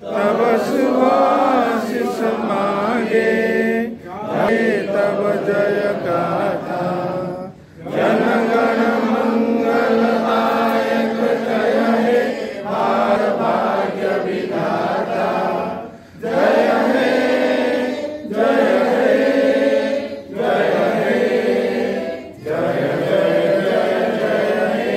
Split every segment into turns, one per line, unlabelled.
तब शुभाशिष मांगे, तब जय गाथा। जनगण मंगलदायक जय हे पार भाग्य विधाता। जय हे जय हे जय हे जय जय जय जय हे।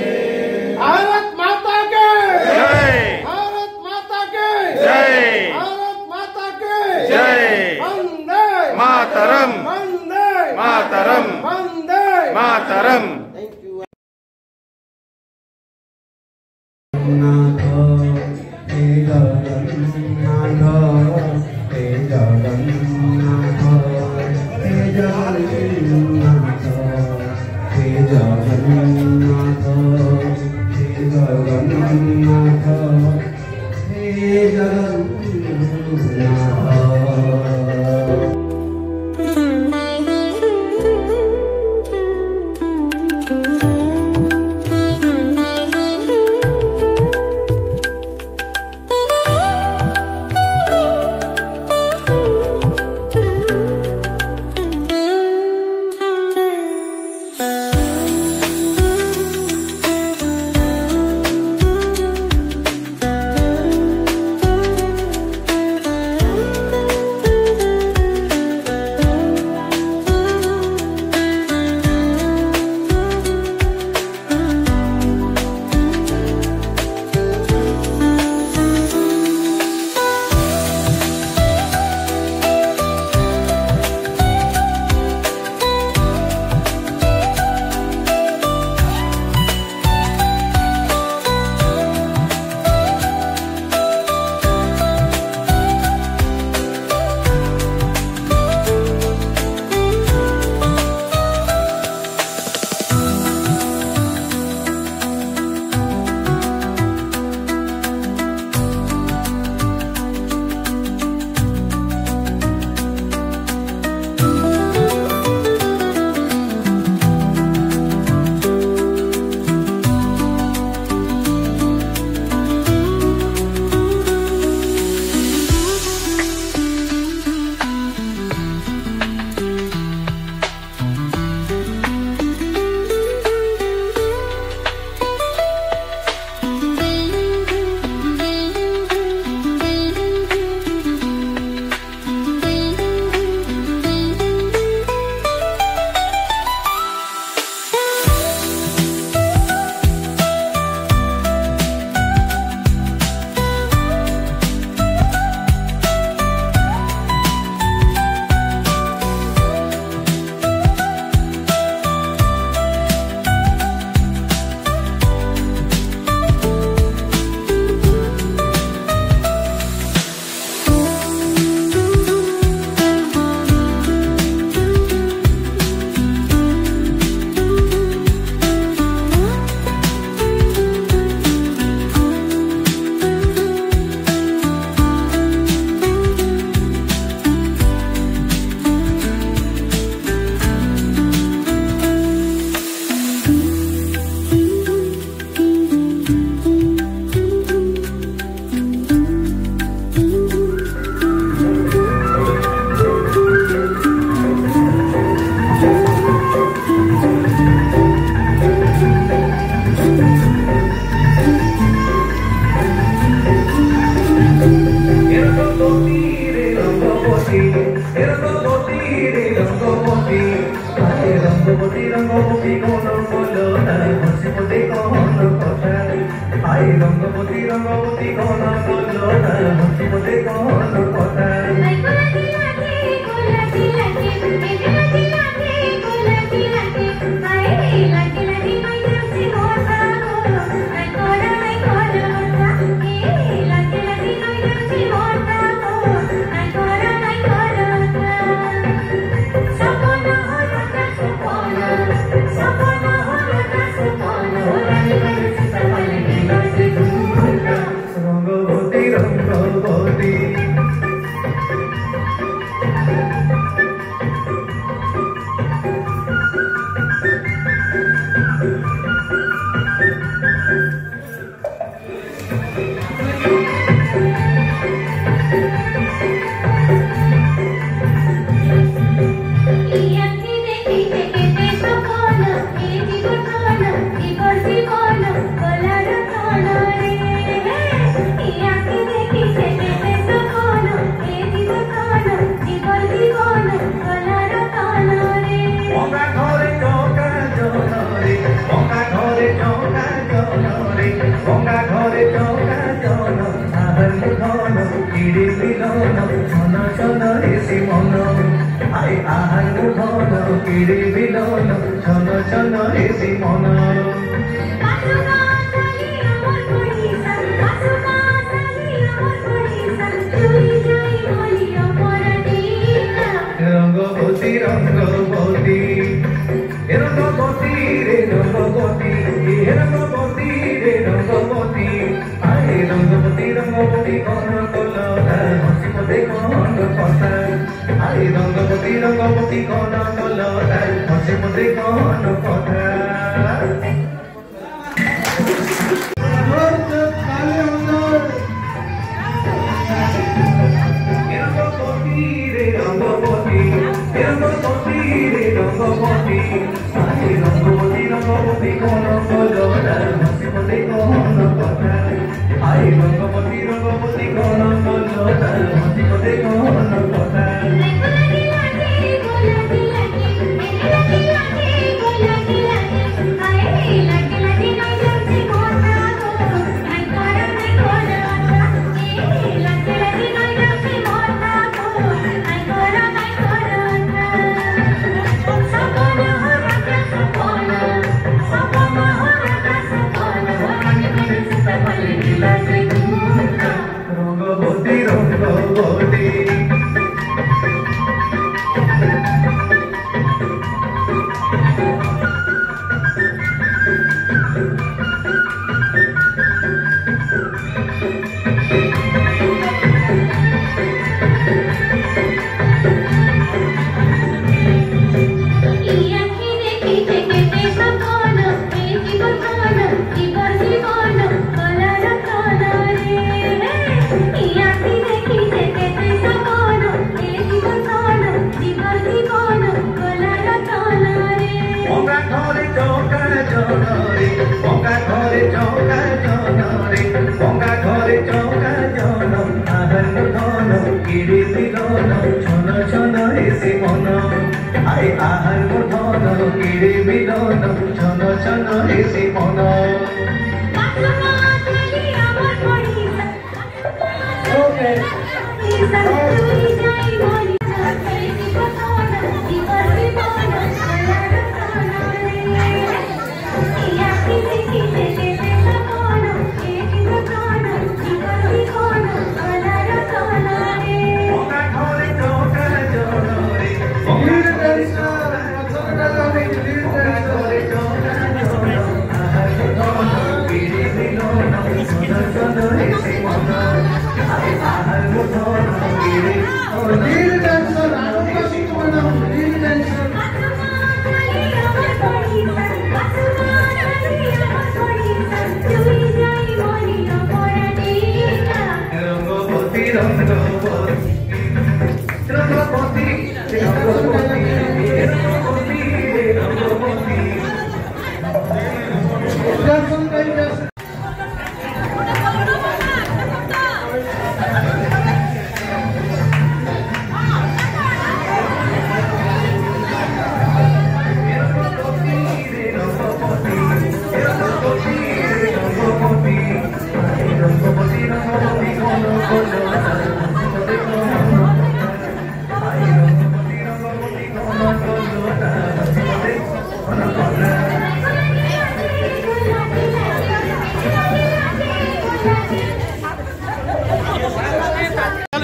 भारत माता के
जय,
भारत माता के
जय,
भारत माता के
जय।
वंदे
मातरम,
वंदे
मातरम,
वंदे
मातरम।
Thank you.
কিরে মিলন ছন ছন হেসে মন আই আহার ধন কিরে মিলন ছন ছন হেসে মন রঙ্গবতী রঙ্গবতী রঙ্গবতী রে রঙ্গবতী রঙ্গবতী রে রঙ্গবতী আরে রঙ্গবতী রঙ্গবতী কোন কল হসি মতে কোন কথা আরে রঙ্গবতী রঙ্গবতী কোন কল হসি মতে কোন কথা রঙ্গবতী কোন কল হসি মতে কোন কথা আরে রঙ্গবতী রঙ্গবতী কোন কল হসি মতে কোন কথা রঙ্গবতী রঙ্গবতী আহার ধন কিরে মিলন ছন ছন হেসে মন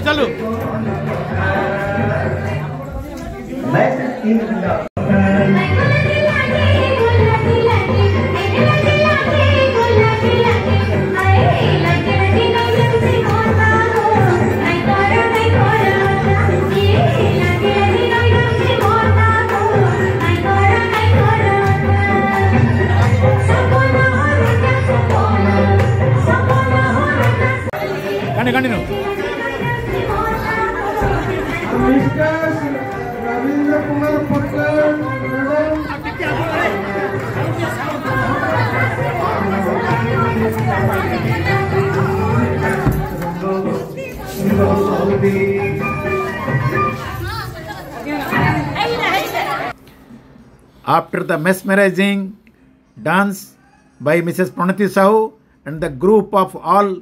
चलो continue
Ravindra Kumar Patel
After the mesmerizing dance by Mrs. Pranati Sahu and the group of all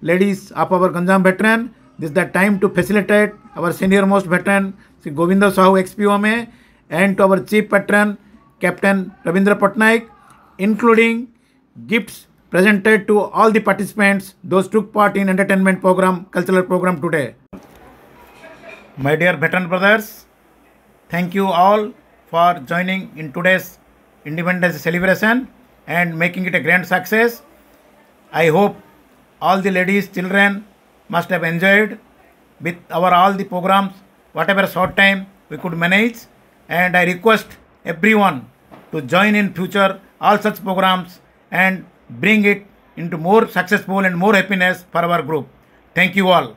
ladies of our Ganjam veteran, This is the time to facilitate our senior most veteran, Sri Govinda Sahu XPOMA, and to our chief patron, Captain Rabindra Patnaik, including gifts presented to all the participants, those took part in entertainment program, cultural program today. My dear veteran brothers, thank you all for joining in today's Independence celebration and making it a grand success. I hope all the ladies, children must have enjoyed with our all the programs, whatever short time we could manage, and I request everyone to join in future all such programs and bring it into more successful and more happiness for our group. Thank you all.